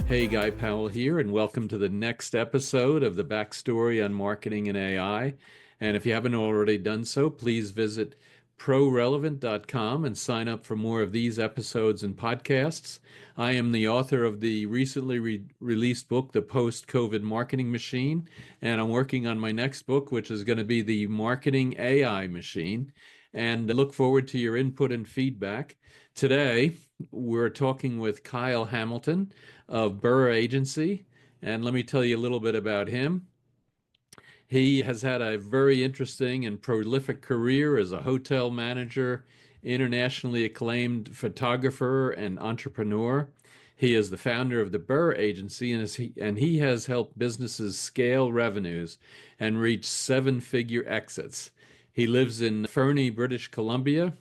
Hey, Guy Powell here, and welcome to the next episode of the Backstory on Marketing and AI. And if you haven't already done so, please visit prorelevant.com and sign up for more of these episodes and podcasts. I am the author of the recently released book, The Post-COVID Marketing Machine, and I'm working on my next book, which is going to be The Marketing AI Machine. And I look forward to your input and feedback. Today, we're talking with Kyle Hamilton of Birr Agency. And let me tell you a little bit about him. He has had a very interesting and prolific career as a hotel manager, internationally acclaimed photographer, and entrepreneur. He is the founder of the Birr Agency, and he has helped businesses scale revenues and reach seven-figure exits. He lives in Fernie, British Columbia,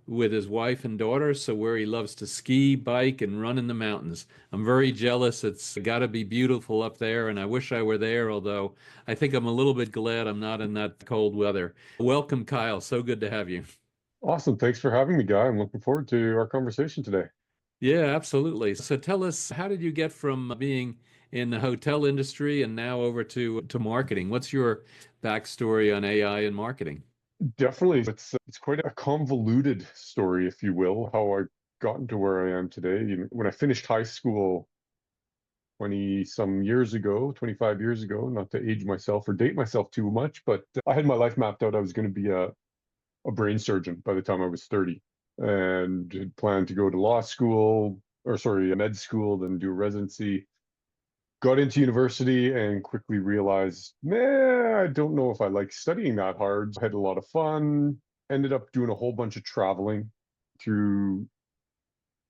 with his wife and daughter, so where he loves to ski, bike, and run in the mountains. I'm very jealous. It's got to be beautiful up there, and I wish I were there, although I think I'm a little bit glad I'm not in that cold weather. Welcome, Kyle. So good to have you. Awesome. Thanks for having me, Guy. I'm looking forward to our conversation today. Yeah, absolutely. So tell us, how did you get from being in the hotel industry and now over to marketing? What's your backstory on AI and marketing? Definitely, it's quite a convoluted story, if you will, how I've gotten to where I am today. When I finished high school 20 some years ago, 25 years ago, not to age myself or date myself too much, but I had my life mapped out. I was going to be a brain surgeon by the time I was 30 and had planned to go to law school, or sorry, med school, then do a residency. Got into university and quickly realized, man, I don't know if I like studying that hard. Had a lot of fun. Ended up doing a whole bunch of traveling through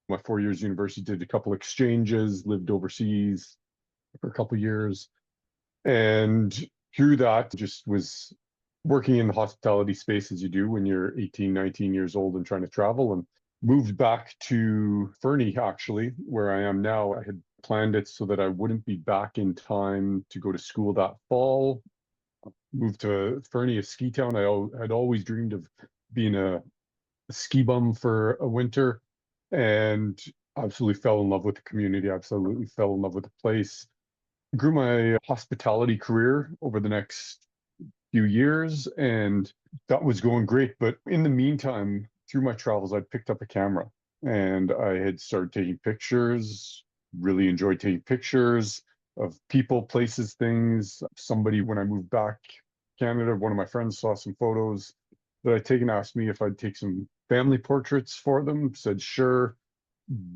my 4 years university. Did a couple exchanges, lived overseas for a couple years, and through that, just was working in the hospitality space as you do when you're 18, 19 years old and trying to travel. And moved back to Fernie, actually, where I am now. I had planned it so that I wouldn't be back in time to go to school that fall. Moved to Fernie, a ski town. Had always dreamed of being a ski bum for a winter, and absolutely fell in love with the community. Absolutely fell in love with the place. Grew my hospitality career over the next few years, and that was going great. But in the meantime, through my travels, I picked up a camera and I had started taking pictures, really enjoyed taking pictures of people, places, things. Somebody, when I moved back to Canada, one of my friends saw some photos that I'd taken, asked me if I'd take some family portraits for them, said sure.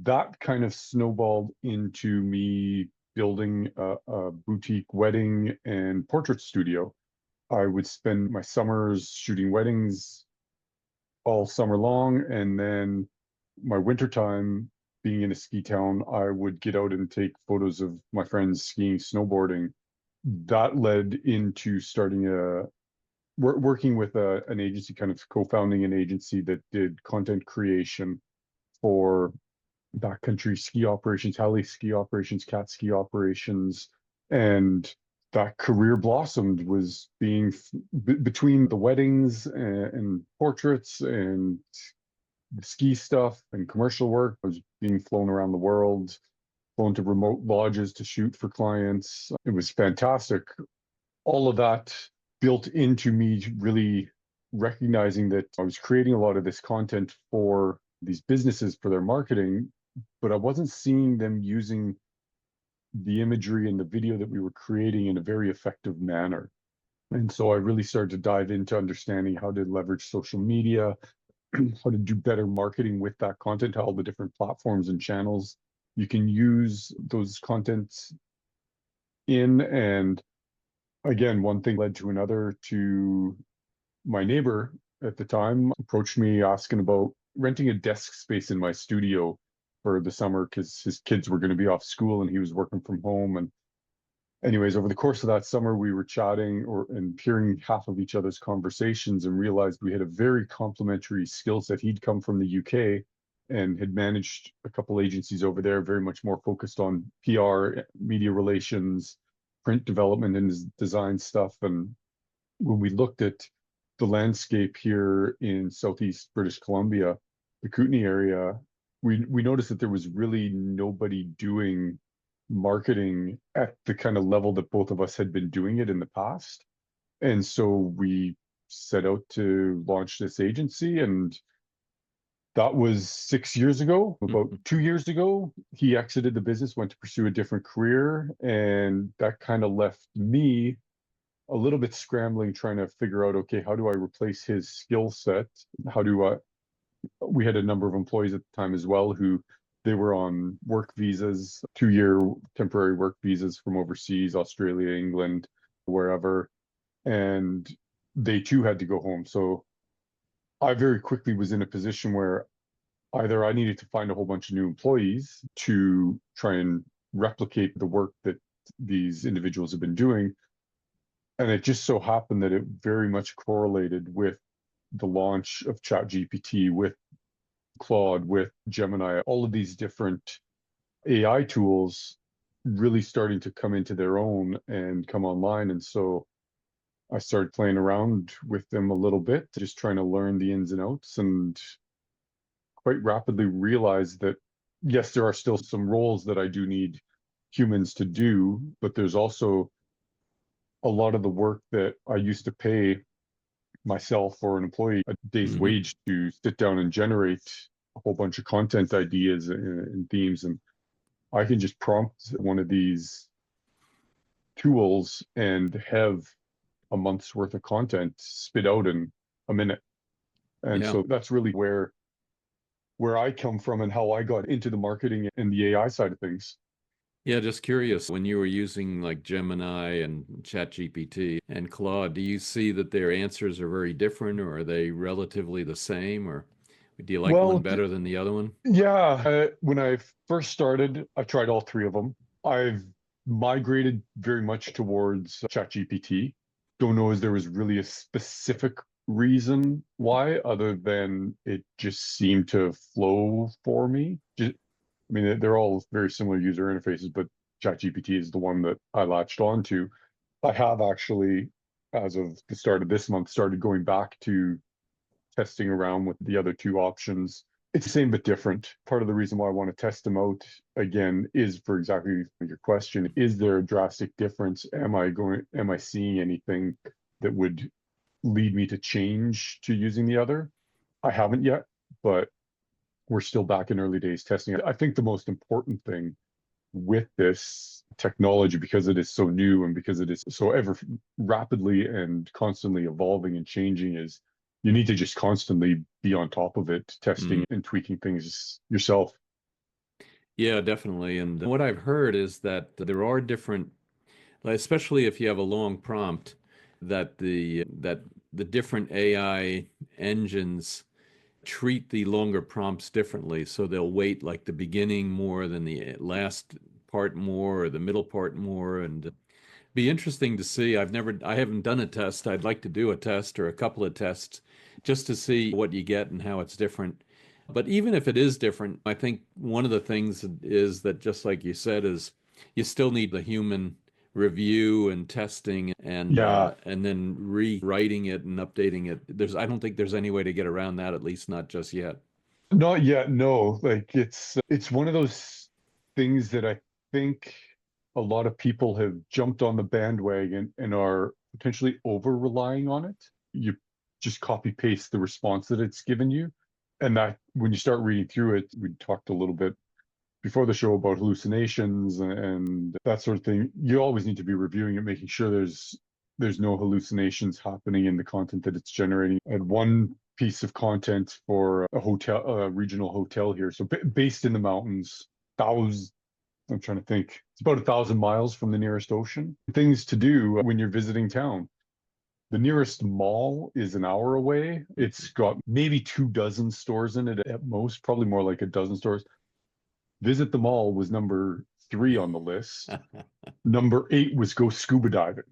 That kind of snowballed into me building a boutique wedding and portrait studio. I would spend my summers shooting weddings all summer long, and then my wintertime, being in a ski town, I would get out and take photos of my friends skiing, snowboarding. That led into starting working with an agency, kind of co-founding an agency that did content creation for backcountry ski operations, heli ski operations, cat ski operations, and that career blossomed. Was being between the weddings and portraits and the ski stuff and commercial work. I was being flown around the world, flown to remote lodges to shoot for clients. It was fantastic. All of that built into me really recognizing that I was creating a lot of this content for these businesses for their marketing, but I wasn't seeing them using the imagery and the video that we were creating in a very effective manner. And so I really started to dive into understanding how to leverage social media, how to do better marketing with that content, how all the different platforms and channels you can use those contents in. And again, one thing led to another. To my neighbor at the time approached me asking about renting a desk space in my studio for the summer because his kids were going to be off school and he was working from home. And anyways, over the course of that summer, we were chatting and hearing half of each other's conversations and realized we had a very complementary skill set. He'd come from the UK and had managed a couple agencies over there, very much more focused on PR, media relations, print development, and design stuff. And when we looked at the landscape here in Southeast British Columbia, the Kootenay area, we noticed that there was really nobody doing marketing at the kind of level that both of us had been doing it in the past. And so we set out to launch this agency, and that was 6 years ago. About 2 years ago, he exited the business, went to pursue a different career, and that kind of left me a little bit scrambling, trying to figure out, okay, how do I replace his skill set? How do I, we had a number of employees at the time as well who they were on work visas, 2 year temporary work visas from overseas, Australia, England, wherever, and they too had to go home. So I very quickly was in a position where either I needed to find a whole bunch of new employees to try and replicate the work that these individuals have been doing. And it just so happened that it very much correlated with the launch of ChatGPT, with Claude, with Gemini, all of these different AI tools really starting to come into their own and come online. And so I started playing around with them a little bit, just trying to learn the ins and outs, and quite rapidly realized that, yes, there are still some roles that I do need humans to do, but there's also a lot of the work that I used to pay myself or an employee a day's wage to sit down and generate a whole bunch of content ideas and themes. And I can just prompt one of these tools and have a month's worth of content spit out in a minute. And Yeah. so that's really where I come from and how I got into the marketing and the AI side of things. Yeah, just curious, when you were using like Gemini and ChatGPT and Claude, do you see that their answers are very different, or are they relatively the same, or do you like one Well, better than the other one? yeah, when I first started, I tried all three of them. I've migrated very much towards ChatGPT. Don't know if there was really a specific reason why, other than it just seemed to flow for me. Just, I mean, they're all very similar user interfaces, but ChatGPT is the one that I latched onto. I have actually, as of the start of this month, started going back to testing around with the other two options. It's the same but different. Part of the reason why I want to test them out again is for exactly your question. Is there a drastic difference? Am I seeing anything that would lead me to change to using the other? I haven't yet, but we're still back in early days testing it. I think the most important thing with this technology, because it is so new and because it is so ever rapidly and constantly evolving and changing, is you need to just constantly be on top of it, testing and tweaking things yourself. Yeah, definitely. And what I've heard is that there are different, especially if you have a long prompt, that the different AI engines treat the longer prompts differently. So they'll weight like the beginning more than the last part more, or the middle part more. And be interesting to see. I haven't done a test. I'd like to do a test or a couple of tests just to see what you get and how it's different. But even if it is different, I think one of the things is that, just like you said, is you still need the human review and testing Yeah, and then rewriting it and updating it. I don't think there's any way to get around that, at least not just yet. not yet. No, like it's one of those things that I think a lot of people have jumped on the bandwagon and are potentially over relying on it. You just copy paste the response that it's given you. And that when you start reading through it, we talked a little bit before the show about hallucinations and that sort of thing. You always need to be reviewing it, making sure there's no hallucinations happening in the content that it's generating. I had one piece of content for a hotel, a regional hotel here, so based in the mountains, thousands. I'm trying to think. It's about 1,000 miles from the nearest ocean. Things to do when you're visiting town. The nearest mall is an hour away. It's got maybe 2 dozen stores in it at most, probably more like a dozen stores. Visit the mall was number 3 on the list. Number 8 was go scuba diving.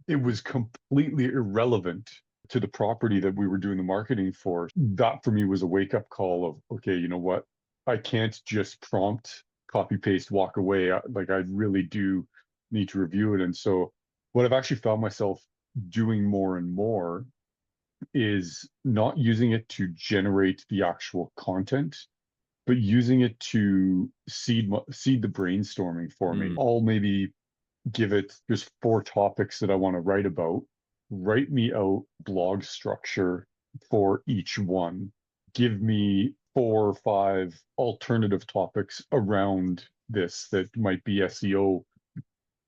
It was completely irrelevant to the property that we were doing the marketing for. That for me was a wake up call of, okay, you know what? I can't just prompt, copy paste, walk away. Like I really do need to review it. And so what I've actually found myself doing more and more is not using it to generate the actual content, but using it to seed the brainstorming for me. Mm. I'll maybe give it, there's 4 topics that I want to write about. Write me out blog structure for each one. Give me 4 or 5 alternative topics around this that might be SEO,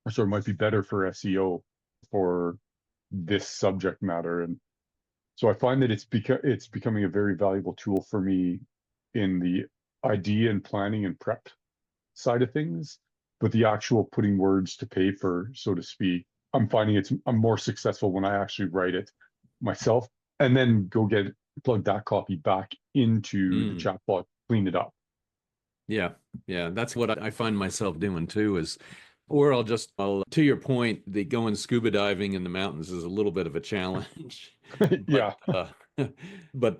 or sort of might be better for SEO for this subject matter. And so I find that it's becoming a very valuable tool for me in the idea and planning and prep side of things, but the actual putting words to paper, so to speak, I'm finding I'm more successful when I actually write it myself and then go plug that copy back into the Mm. chatbot, clean it up. Yeah, yeah, that's what I find myself doing too is, or I'll, to your point, the going scuba diving in the mountains is a little bit of a challenge, but Yeah.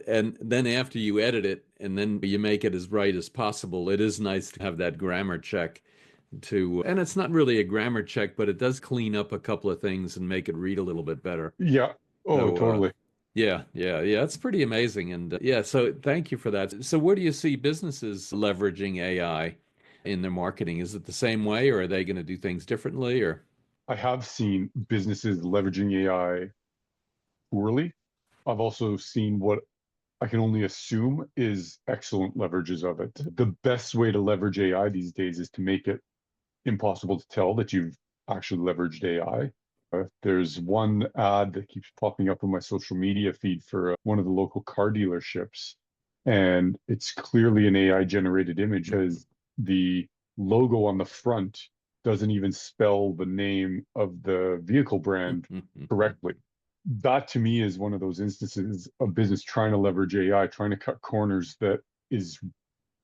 and then after you edit it and then you make it as right as possible, it is nice to have that grammar check and it's not really a grammar check, but it does clean up a couple of things and make it read a little bit better. Yeah. Oh, So, totally. yeah, yeah, yeah, it's pretty amazing. And yeah, so thank you for that. So, where do you see businesses leveraging AI in their marketing? Is it the same way, or are they going to do things differently? Or, I have seen businesses leveraging AI poorly. I've also seen what I can only assume is excellent leverages of it. The best way to leverage AI these days is to make it impossible to tell that you've actually leveraged AI. There's one ad that keeps popping up on my social media feed for one of the local car dealerships, and it's clearly an AI generated image as the logo on the front doesn't even spell the name of the vehicle brand correctly. That to me is one of those instances of business trying to leverage AI, trying to cut corners that is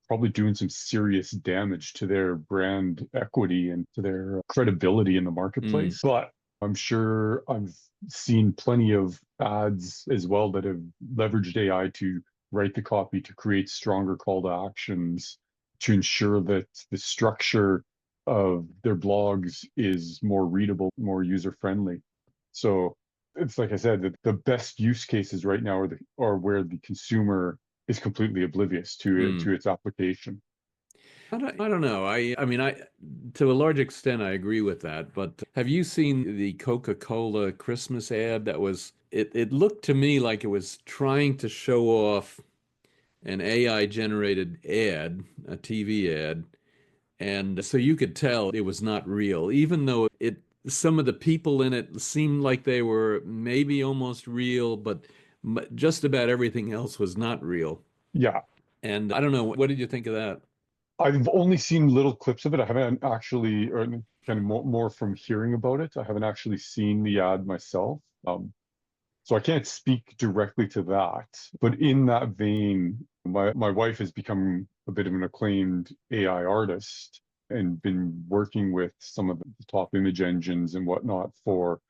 probably doing some serious damage to their brand equity and to their credibility in the Mm. marketplace. But I'm sure I've seen plenty of ads as well that have leveraged AI to write the copy, to create stronger call to actions, to ensure that the structure of their blogs is more readable, more user friendly. So it's like I said, the best use cases right now are where the consumer is completely oblivious Mm. to its application. I don't know. I mean, to a large extent, I agree with that. But have you seen the Coca-Cola Christmas ad that it looked to me like it was trying to show off an AI generated ad, a TV ad. And so you could tell it was not real, even though some of the people in it seemed like they were maybe almost real, but just about everything else was not real. Yeah, And I don't know, what did you think of that? I've only seen little clips of it. I haven't actually, or kind of more from hearing about it. I haven't actually seen the ad myself. So I can't speak directly to that. But in that vein, my wife has become a bit of an acclaimed AI artist and been working with some of the top image engines and whatnot for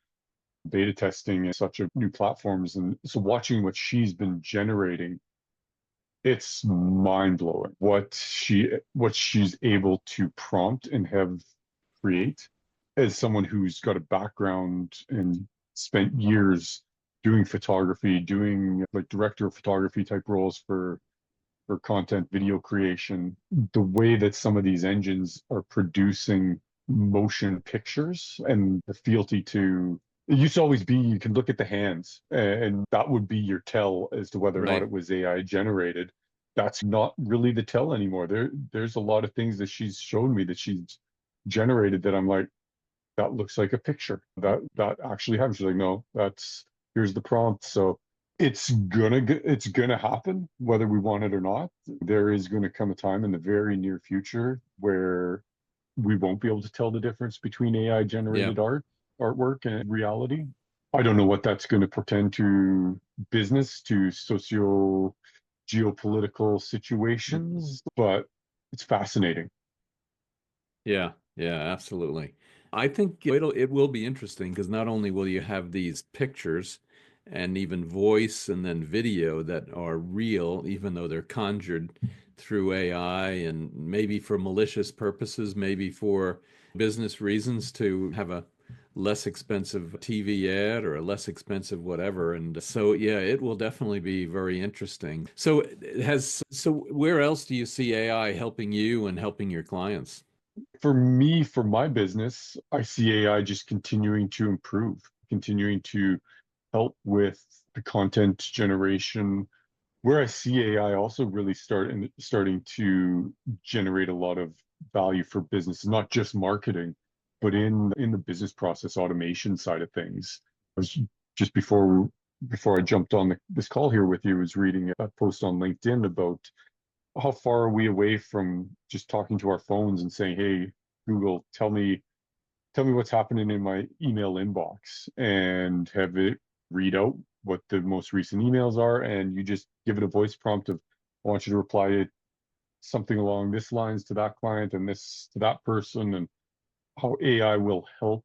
beta testing and such of new platforms. And so watching what she's been generating, it's mind blowing what she's able to prompt and have create as someone who's got a background and spent years doing photography, doing like director of photography type roles for content video creation. The way that some of these engines are producing motion pictures and the fealty to it used to always be you can look at the hands and that would be your tell as to whether or not Right. it was AI generated. That's not really the tell anymore. There's a lot of things that she's shown me that she's generated that I'm like, that looks like a picture. That actually happens. She's like, no, here's the prompt. So it's gonna happen whether we want it or not. There is going to come a time in the very near future where we won't be able to tell the difference between AI Yeah. generated artwork and reality. I don't know what that's going to portend to business, to socio geopolitical situations, but it's fascinating. Yeah. Yeah, absolutely. I think it will be interesting because not only will you have these pictures and even voice and then video that are real, even though they're conjured through AI and maybe for malicious purposes, maybe for business reasons to have a less expensive TV ad or a less expensive whatever. And so, yeah, it will definitely be very interesting. So where else do you see AI helping you and helping your clients? For me, for my business, I see AI just continuing to improve, continuing to help with the content generation. Where I see AI also really starting to generate a lot of value for business, not just marketing, but in the business process automation side of things. I was just before I jumped on this call here with you, was reading a post on LinkedIn about how far are we away from just talking to our phones and saying, "Hey, Google, tell me what's happening in my email inbox," and have it read out what the most recent emails are, and you just give it a voice prompt of, "I want you to reply something along this lines to that client and this to that person," and how AI will help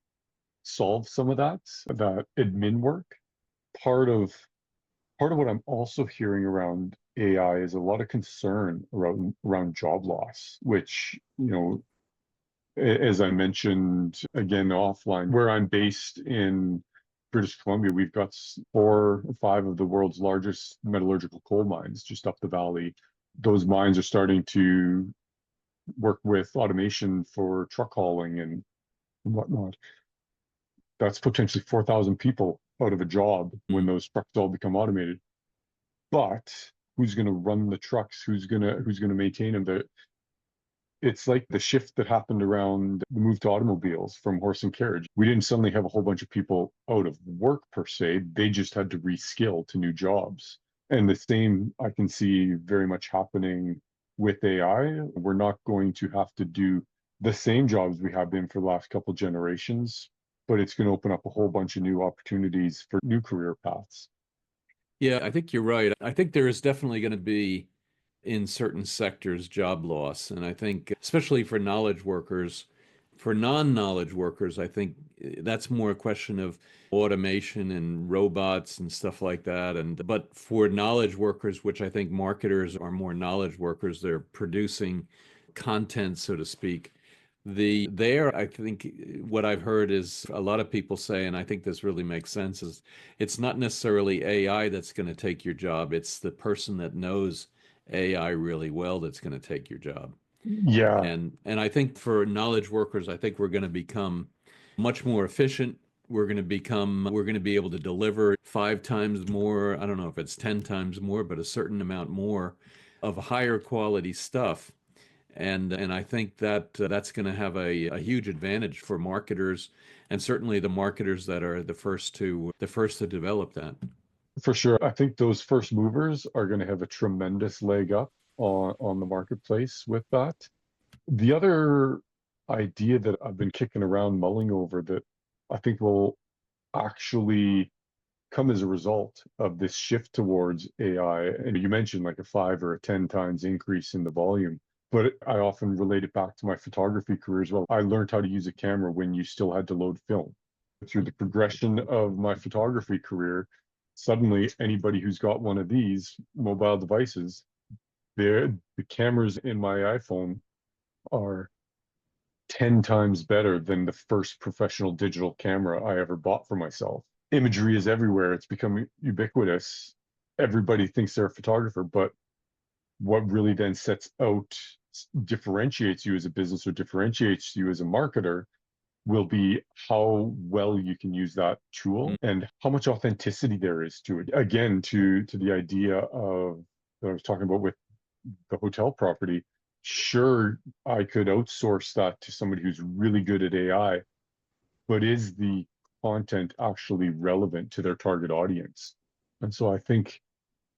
solve some of that admin work. Part of part of what I'm also hearing around AI is a lot of concern around job loss, which, as I mentioned again offline, where I'm based in British Columbia, we've got 4 or 5 of the world's largest metallurgical coal mines just up the valley. Those mines are starting to work with automation for truck hauling and whatnot. That's potentially 4,000 people out of a job when those trucks all become automated. But who's going to run the trucks? Who's going to maintain them? It's like the shift that happened around the move to automobiles from horse and carriage. We didn't suddenly have a whole bunch of people out of work per se. They just had to reskill to new jobs. And the same I can see very much happening with AI. We're not going to have to do the same jobs we have been for the last couple generations, but it's going to open up a whole bunch of new opportunities for new career paths. Yeah, I think you're right. I think there is definitely going to be in certain sectors job loss. And I think, especially for knowledge workers, for non-knowledge workers, I think that's more a question of automation and robots and stuff like that. And but for knowledge workers, which I think marketers are more knowledge workers, they're producing content, so to speak. I think what I've heard is a lot of people say, and I think this really makes sense, is it's not necessarily AI that's going to take your job. It's the person that knows AI really well that's going to take your job. Yeah, And I think for knowledge workers, I think we're going to become much more efficient. We're going to be able to deliver 5 times more. I don't know if it's 10 times more, but a certain amount more of higher quality stuff. And I think that that's going to have a huge advantage for marketers, and certainly the marketers that are the first to develop that. for sure. I think those first movers are going to have a tremendous leg up on the marketplace with that. The other idea that I've been kicking around mulling over that I think will actually come as a result of this shift towards AI, and you mentioned like a 5 or 10 times increase in the volume, but I often relate it back to my photography career as well. I learned how to use a camera when you still had to load film. Through the progression of my photography career, suddenly anybody who's got one of these mobile devices, the cameras in my iPhone are 10 times better than the first professional digital camera I ever bought for myself. Imagery is everywhere. It's become ubiquitous. Everybody thinks they're a photographer, but what really then differentiates you as a business or differentiates you as a marketer will be how well you can use that tool and how much authenticity there is to it. Again, to the idea of that I was talking about with the hotel property. Sure, I could outsource that to somebody who's really good at AI, but is the content actually relevant to their target audience? And so I think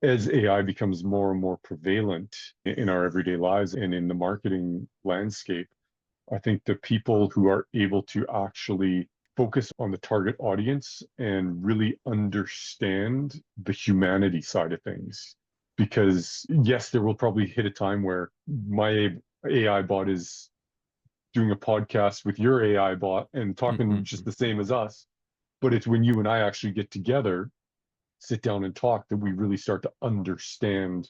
as AI becomes more and more prevalent in our everyday lives and in the marketing landscape, I think the people who are able to actually focus on the target audience and really understand the humanity side of things. Because yes, there will probably hit a time where my AI bot is doing a podcast with your AI bot and talking just the same as us. But it's when you and I actually get together, sit down and talk, that we really start to understand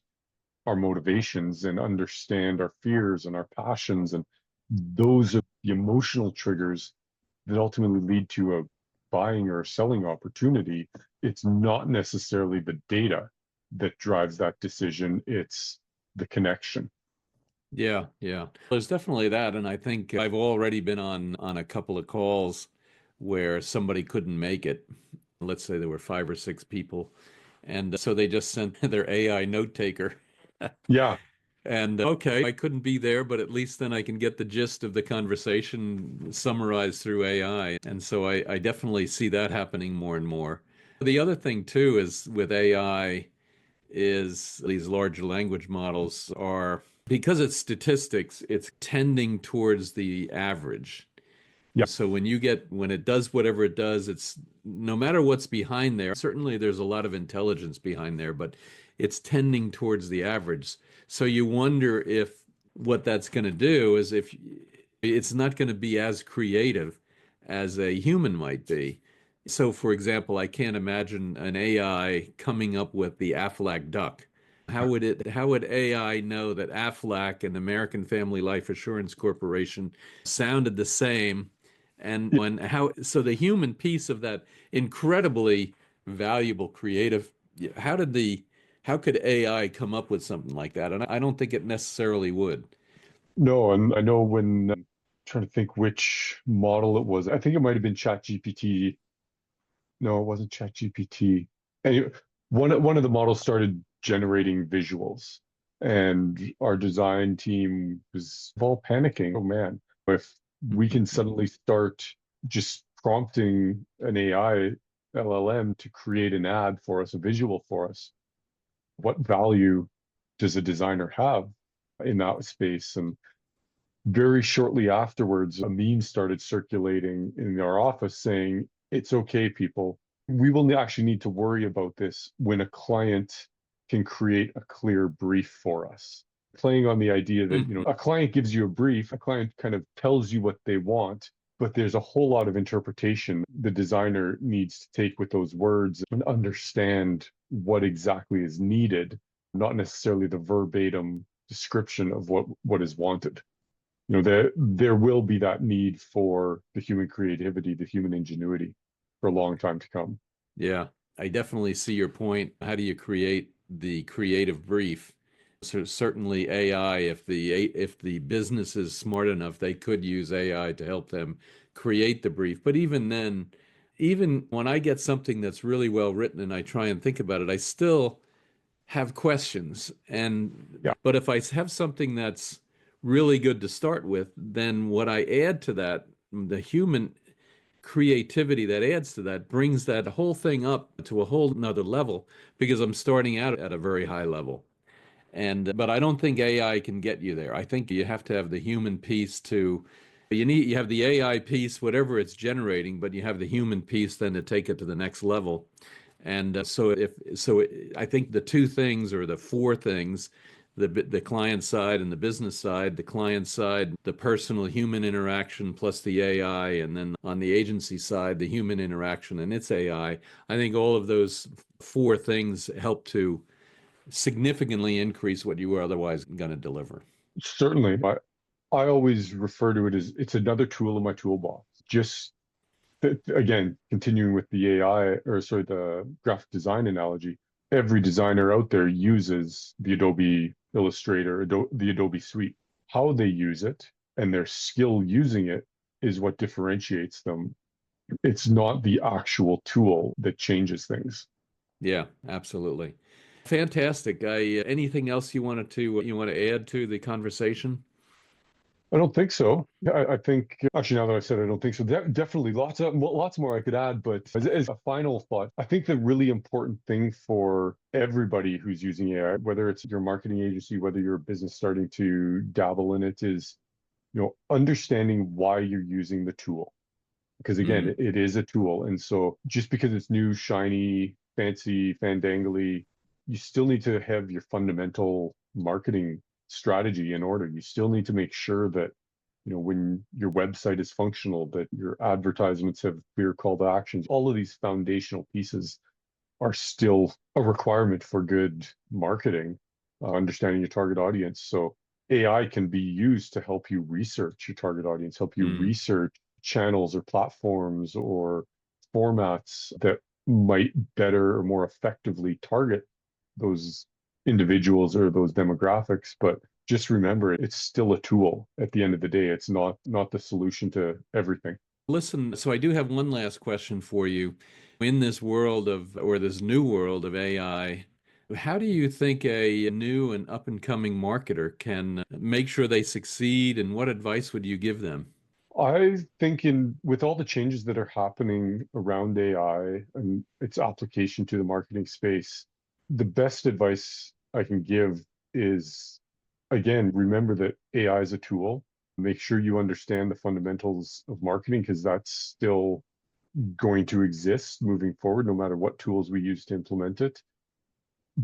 our motivations and understand our fears and our passions. And those are the emotional triggers that ultimately lead to a buying or selling opportunity, it's not necessarily the data that drives that decision, it's the connection. Yeah, yeah. There's definitely that, and I think I've already been on a couple of calls where somebody couldn't make it. Let's say there were 5 or 6 people, and so they just sent their AI note taker. Yeah, And okay, I couldn't be there, but at least then I can get the gist of the conversation summarized through AI. And so I definitely see that happening more and more. The other thing too is with AI is these large language models are, because it's statistics, it's tending towards the average. yeah, So when it does whatever it does, it's no matter what's behind there, certainly there's a lot of intelligence behind there, but it's tending towards the average. So you wonder if what that's going to do is if it's not going to be as creative as a human might be. So, for example, I can't imagine an AI coming up with the Aflac duck. How would AI know that Aflac and American Family Life Assurance Corporation sounded the same? And yeah. when how so the human piece of that incredibly valuable creative, how could AI come up with something like that? And I don't think it necessarily would. No, and I know when trying to think which model it was. I think it might have been ChatGPT. No, it wasn't ChatGPT. Anyway, one of the models started generating visuals, and our design team was all panicking. Oh man, if we can suddenly start just prompting an AI LLM to create an ad for us, a visual for us, what value does a designer have in that space? And very shortly afterwards, a meme started circulating in our office saying, it's okay, people. We will actually need to worry about this when a client can create a clear brief for us. Playing on the idea that, Mhm. a client gives you a brief, a client kind of tells you what they want, but there's a whole lot of interpretation the designer needs to take with those words and understand what exactly is needed, not necessarily the verbatim description of what is wanted. There will be that need for the human creativity, the human ingenuity for a long time to come. Yeah, I definitely see your point. How do you create the creative brief? So certainly AI, if the business is smart enough, they could use AI to help them create the brief. But even then, even when I get something that's really well written and I try and think about it, I still have questions. Yeah, But if I have something that's really good to start with, then what I add to that, the human creativity that adds to that brings that whole thing up to a whole nother level because I'm starting out at a very high level. But I don't think AI can get you there. I think you have to have the human piece to you have the AI piece, whatever it's generating, but you have the human piece then to take it to the next level. I think the two things or the four things, the client side and the business side, the client side, the personal human interaction plus the AI, and then on the agency side, the human interaction and its AI. I think all of those four things help to significantly increase what you were otherwise going to deliver. certainly. I always refer to it as it's another tool in my toolbox. Just again, continuing with the AI, or sorry, the graphic design analogy, every designer out there uses the Adobe Illustrator, the Adobe Suite. How they use it and their skill using it is what differentiates them. It's not the actual tool that changes things. Yeah, absolutely. Fantastic. Anything else you want to add to the conversation? I don't think so. I think actually now that I've said it, I don't think so. Definitely lots more I could add, but as a final thought, I think the really important thing for everybody who's using AI, whether it's your marketing agency, whether you're a business starting to dabble in it, is understanding why you're using the tool. Because again, Mm, it is a tool, and so just because it's new, shiny, fancy, fandangly, you still need to have your fundamental marketing strategy in order. You still need to make sure that when your website is functional, that your advertisements have clear call to actions. All of these foundational pieces are still a requirement for good marketing, understanding your target audience. So AI can be used to help you research your target audience, help you mm. research channels or platforms or formats that might better or more effectively target those individuals or those demographics. But just remember, it's still a tool at the end of the day. It's not the solution to everything. Listen, so I do have one last question for you. In this world of, or this new world of AI, how do you think a new and up and coming marketer can make sure they succeed, and what advice would you give them? I think in with all the changes that are happening around AI and its application to the marketing space, the best advice I can give is, again, remember that AI is a tool. Make sure you understand the fundamentals of marketing because that's still going to exist moving forward, no matter what tools we use to implement it.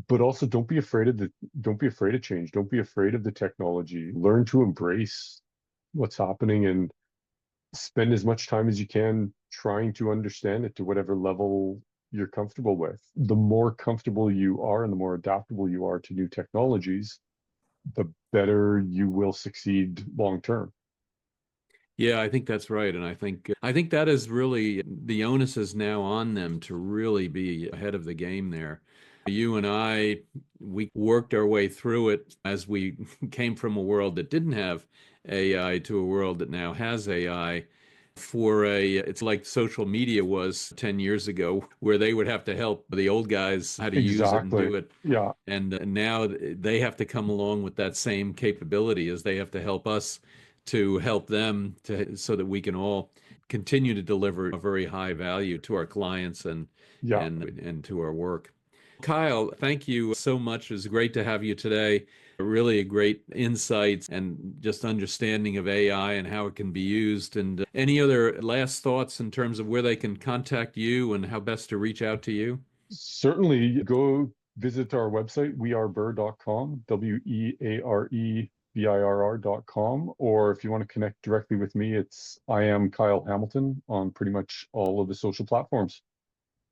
But also don't be afraid of change. Don't be afraid of the technology. Learn to embrace what's happening and spend as much time as you can trying to understand it to whatever level you're comfortable with. The more comfortable you are and the more adaptable you are to new technologies, the better you will succeed long term. Yeah, I think that's right. And I think that is really the onus is now on them to really be ahead of the game there. You and I, we worked our way through it as we came from a world that didn't have AI to a world that now has AI. It's like social media was 10 years ago, where they would have to help the old guys how to use it and Exactly. do it. Yeah. And now they have to come along with that same capability, as they have to help us to help them so that we can all continue to deliver a very high value to our clients Yeah. and to our work. Kyle, thank you so much. It was great to have you today. Really a great insights and just understanding of AI and how it can be used. And any other last thoughts in terms of where they can contact you and how best to reach out to you? Certainly go visit our website, wearebirr.com, wearebirr.com. Or if you want to connect directly with me, I am Kyle Hamilton on pretty much all of the social platforms.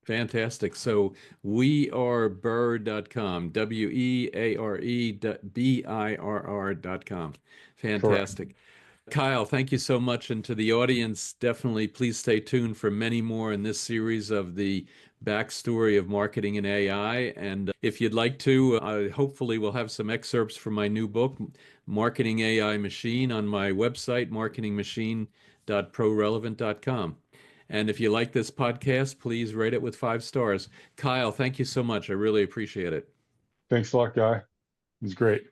Fantastic. So wearebirr.com, wearebirr.com. Correct. Fantastic. Kyle, thank you so much. And to the audience, definitely please stay tuned for many more in this series of the backstory of marketing and AI. And if you'd like to, hopefully we'll have some excerpts from my new book, Marketing AI Machine, on my website, marketingmachine.prorelevant.com. And if you like this podcast, please rate it with 5 stars. Kyle, thank you so much. I really appreciate it. Thanks a lot, Guy. It was great.